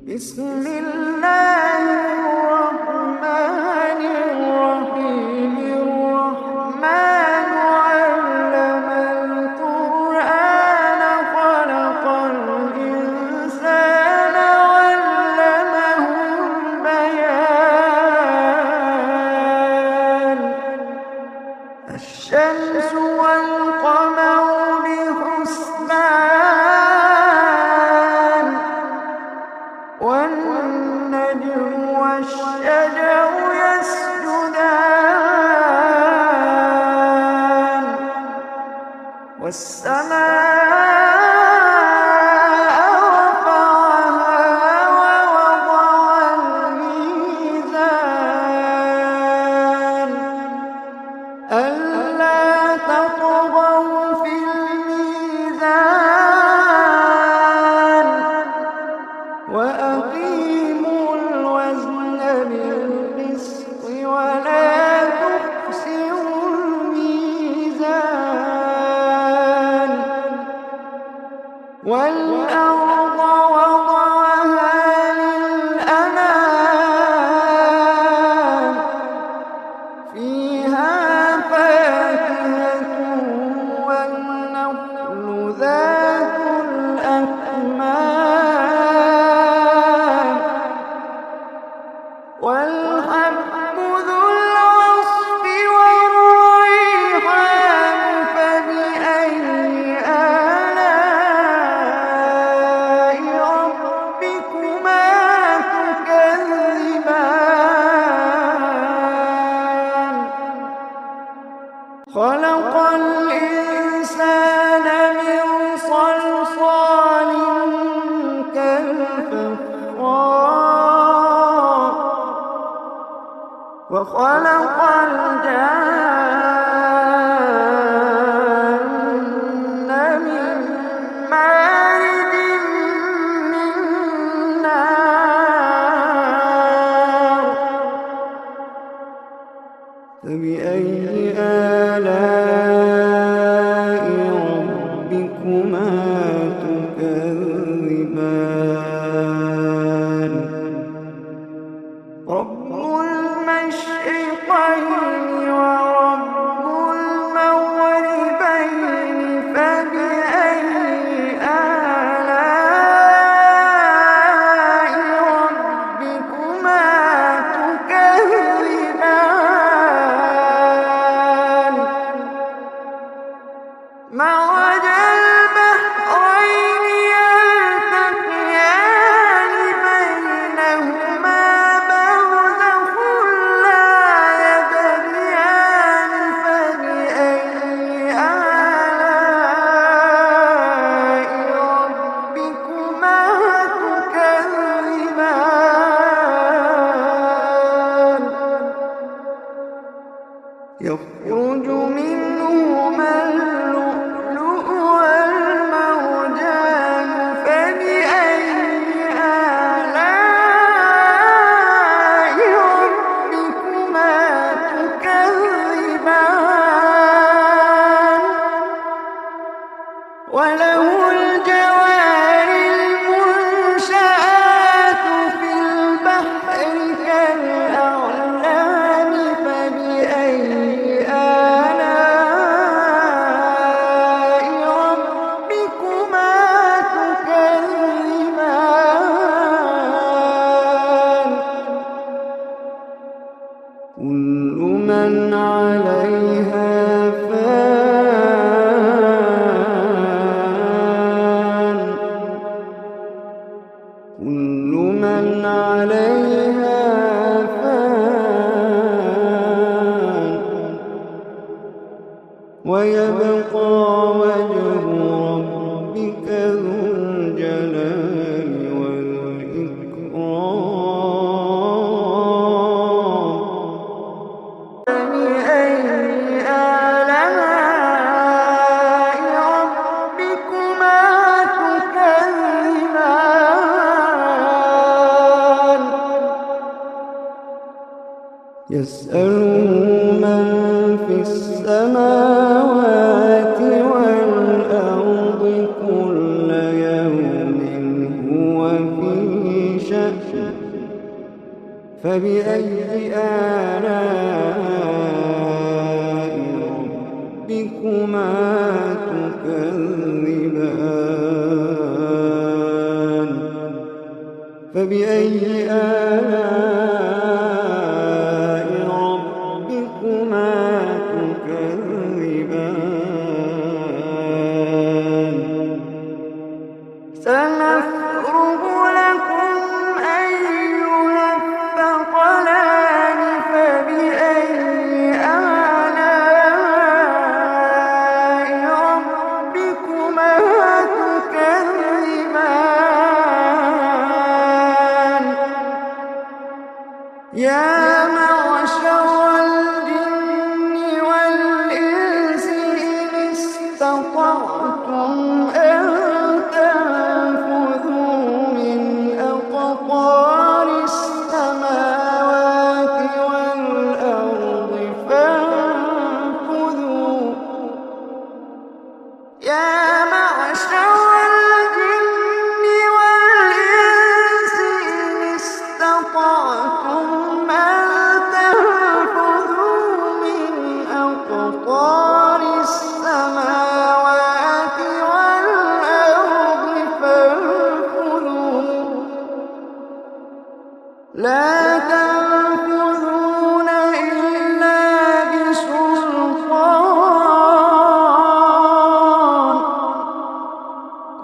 بسم الله الرحمن الرحيم الرحمن علم القرآن خلق الإنسان علمه البيان الشمس والقمر بحسبان والنجم والشجر يسجدان والسماء رفعها ووضع الميزان ألا تطغوا في الميزان وأقيموا الوزن بالقسط ولا تخسروا الميزان والأرض وضعها للأنام فيها فاكهة والنخل ذات الأكمام والحب ذو العصف والريحان فبأي آلاء ربكما تكذبان خلق الإنسان من صلصال كالفخار وخلق الجن من مارج من نار فبأي آلاء ربكما تكذبان رب المشرقين ورب المغربين فبأي آلاء ربكما تكذبان مرج البحرين يلتقيان بينهما برزخ لا يبغيان فبأي آلاء ربكما تكذبان يخرج منهما اللؤلؤ والمرجان فبأي آلاء ربكما تكذبان وله الجوار المنشآت في البحر كالأعلام فبأي آلاء ربكما تكذبان كل من عليها فان كل من عليها فان ويبقى وجه ربك ذو الجلال والإكرام فبأي آلاء ربكما تكذبان يسأله من في السماوات والأرض كل يوم هو في شأن فبأي آلاء ربكما تكذبان فبأي آلاء ربكما تكذبان سنفرغ لكم أيها الثقلان فبأي آلاء ربكما تكذبان يا معشر الجن والإنس إن استطعتم أن تنفذوا من أقطار السماوات والأرض فانفذوا يا معشر الجن والإنس إن استطعتم أن تنفذوا من أقطار السماوات والأرض فانفذوا لا تنفذون إلا بسلطان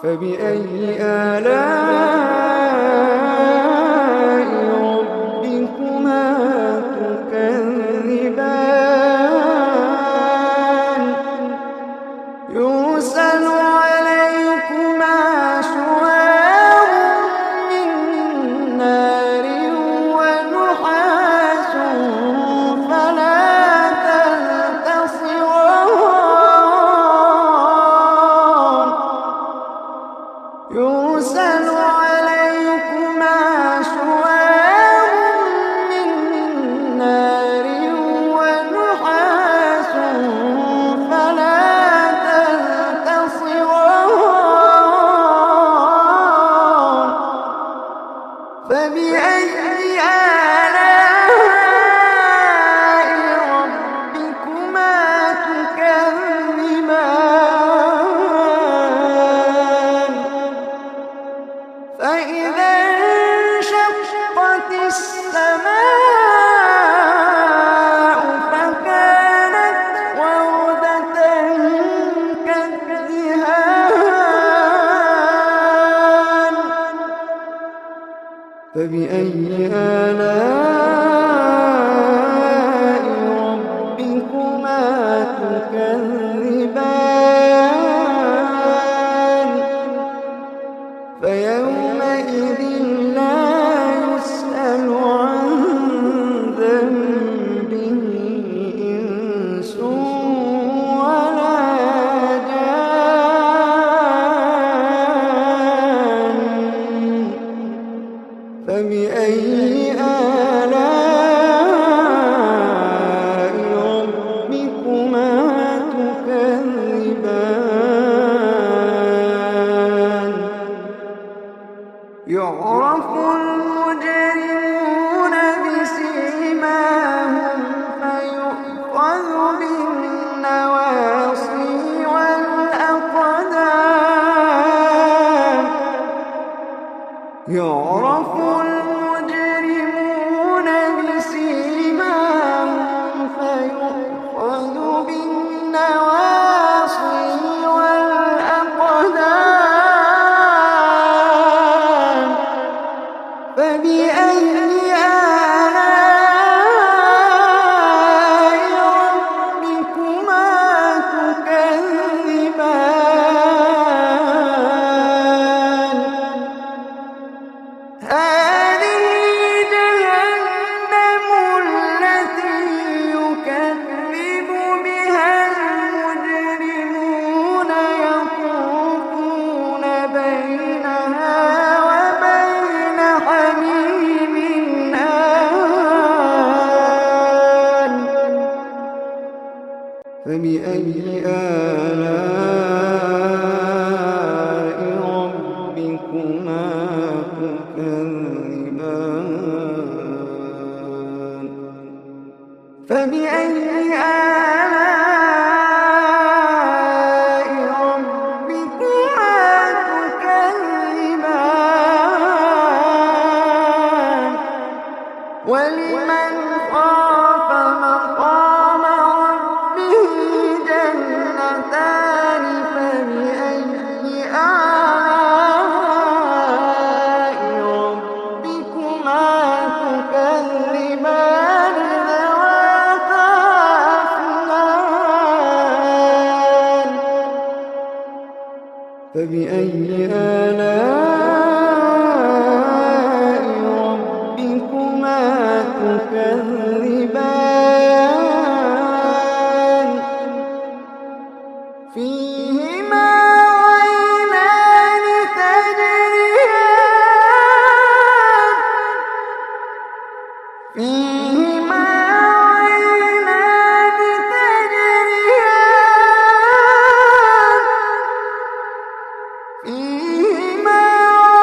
فبأي آلاء ربكما تكذبان يرسل عليكما شواظ من نار ونحاس فلا تنتصران يرسل عليكما شواظ من نار ونحاس فلا تنتصران فبأي آلاء ربكما تكذبان فإذا انشقت السماء فكانت وردة كالدهان فبأي آلاء ربكما تكذبان فيومئذ لا يسأل عن ذنبه إنس ولا جان فبأي آلاء ربكما تكذبان يعرف المجرمون بسيماهم فيؤخذ بالنواصي والأقدام يعرف المجرمون بسيماهم فيؤخذ بالنواصي والأقدام فبأي آلاء ربكما تكذبان هذه جهنم التي يكذب بها المجرمون يطوفون بينها وبين حميم آن فبأي آلاء ربكما تكذبان ولمن خاف مقام ربه جنتان فبأي آلاء ربكما تكذبان ذواتا أفنان فبأي آلاء ربكما تكذبان فيهما عينان تجريان فيهما عينان تجريان فيهما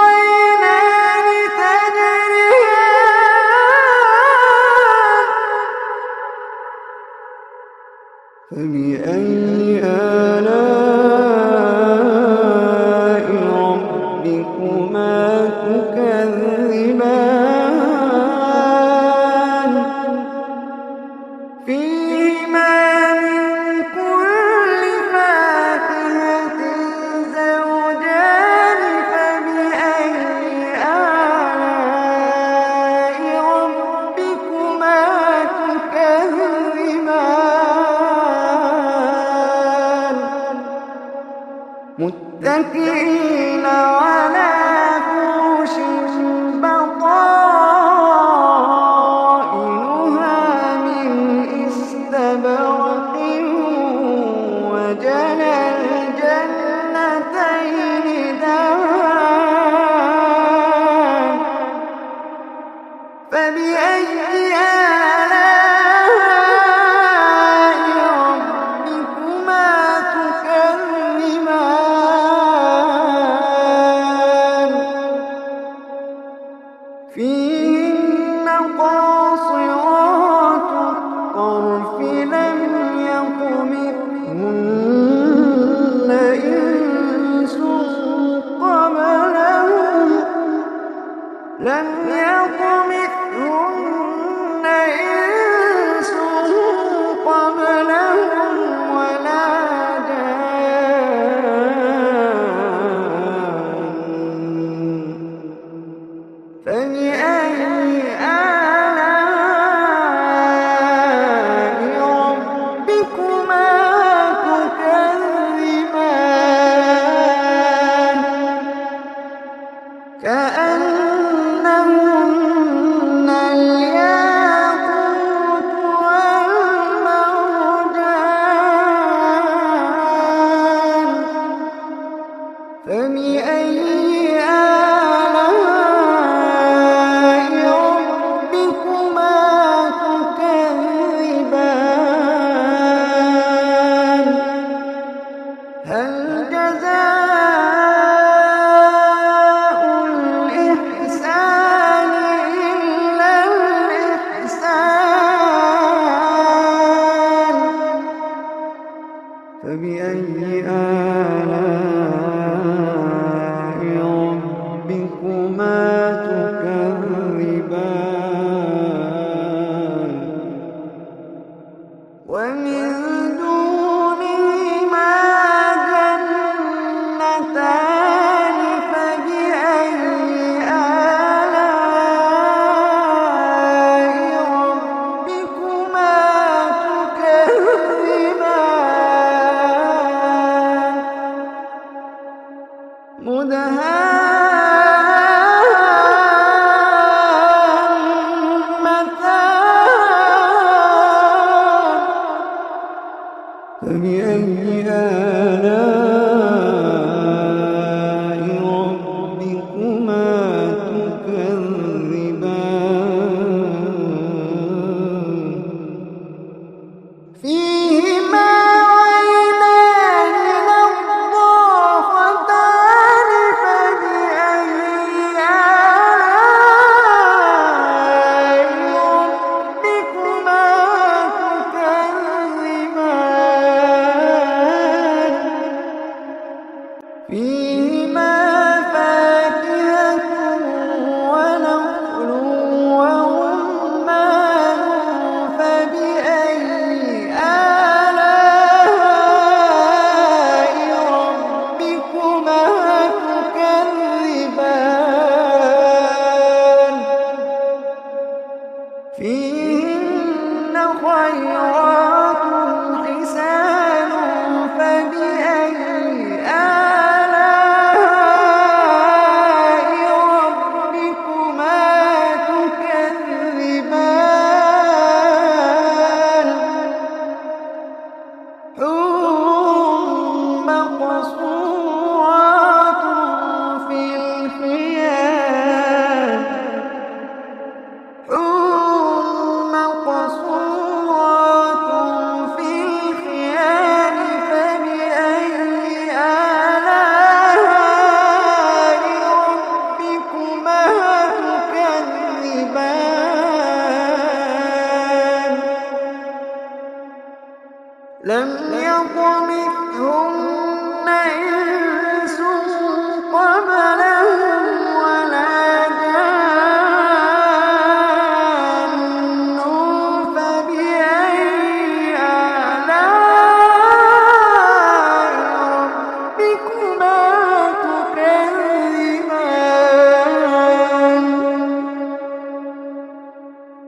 عينان تجريان فبأي آلاء ربكما تكذبان فيهما من كل فاكهة زوجان فبأي آلاء ربكما تكذبان متكئين على فرش بطائنها من استبرق وجنى الجنتين دان فبأي آلاء ربكما تكذبان فيهن قاصرات الطرف لم يطمثهن إنس قبلهم ولا جان فبأي آلاء ربكما تكذبان كأنهن الياقوت والمرجان فبأي آلاء فيهن خيرات حسان فبأي آلاء ربكما تكذبان حور مقصورات في الخيام فبأي آلاء ربكما تكذبان لم يطمثهن إنس قبلهم ولا جان فبأي آلاء ربكما تكذبان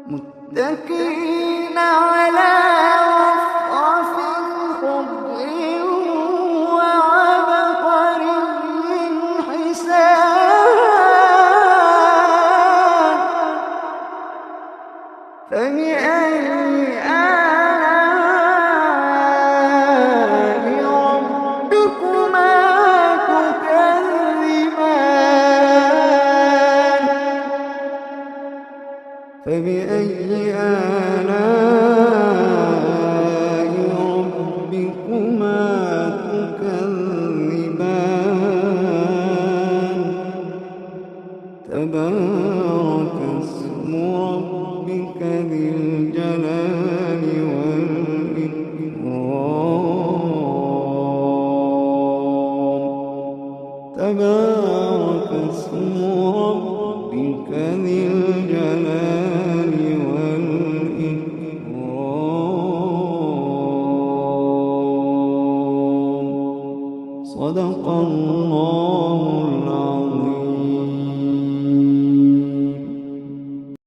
متكئين على رفرف خضر وعبقري حسان فبأي آلاء ربكما تكذبان فبأي آلاء ربكما تكذبان تبارك اسم ربك ذي الجلال والإكرام تبارك اسم ربك ذي الجلال